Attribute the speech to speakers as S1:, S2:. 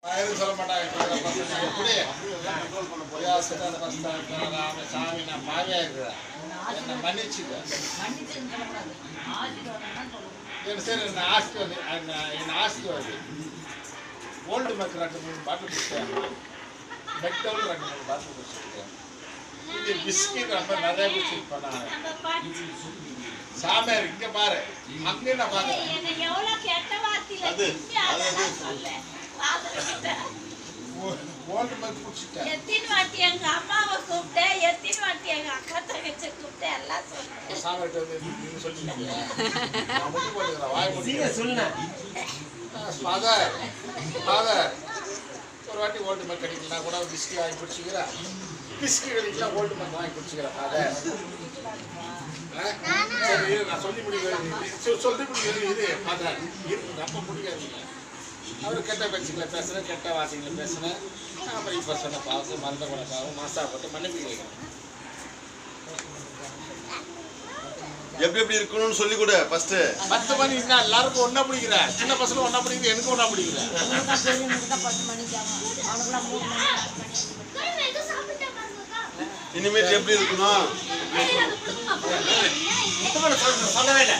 S1: சொல்ல மாட்டாங்க சாமி நான் பாவியா இருக்கிறேன் என்ன மன்னிச்சுக்க சரி என்ன ஆஸ்தி வருது ஓல்டு மேக் 2-3 பாட்டில் குடிச்சேன் மெக்டவுன் 2-3 பாட்டில் குடிச்சிருக்கேன் இது பிஸ்கட் ரொம்ப நிறைய குடிச்சிருப்பேன் நான் சாமியார் இங்க பாரு அங்கேயும் நான் பாக்குறேன் அது ஓல்டு மேக் குடிச்சிட்டேன்
S2: எத்தனை வாட்டி எங்க அம்மாவை கூப்பிட்டேன் எத்தனை வாட்டி எங்க அக்கா தங்கச்சி கூப்பிட்டேன் எல்லாம் சொன்னேன்
S1: சாமியார்ட்ட வந்து நீங்க சொல்லிட்டீங்க நான் முடி போட்டுக்கிறேன் வாய் முடி
S3: சொல்லுங்க
S1: ஃபாதர் ஒரு வாட்டி ஓல்டு மேக் கிடைக்கலாம் கூட பிஸ்கி வாங்கி குடிச்சிக்கிறேன் பிஸ்கி கிடைக்கலாம் ஓல்டு மேக் வாங்கி குடிச்சிக்கிறேன் ஃபாதர் சரி நான் சொல்லி முடிக்கிறேன் இது ஃபாதர் ரொம்ப பிடிக்காதீங்க அவர் கெட்ட பேச்சுக்களை பேசுகிறேன் கெட்ட வார்த்தைகளை பேசுனேன் அப்புறம் இப்போ சொன்ன பாவம் மறந்த கூட பாவம் மாசாப்பட்டு மன்னிப்பு கேட்குறேன்
S4: எப்படி எப்படி இருக்கணும்னு சொல்லி கொடு ஃபர்ஸ்ட்
S1: 10 மணி என்ன எல்லாருக்கும் ஒன்றா பிடிக்கிறேன் சின்ன பசங்க ஒன்றா பிடிக்குது எனக்கு ஒன்றா பிடிக்கிறேன்
S4: இனிமேல் எப்படி இருக்கணும்
S3: சொல்லவே இல்லை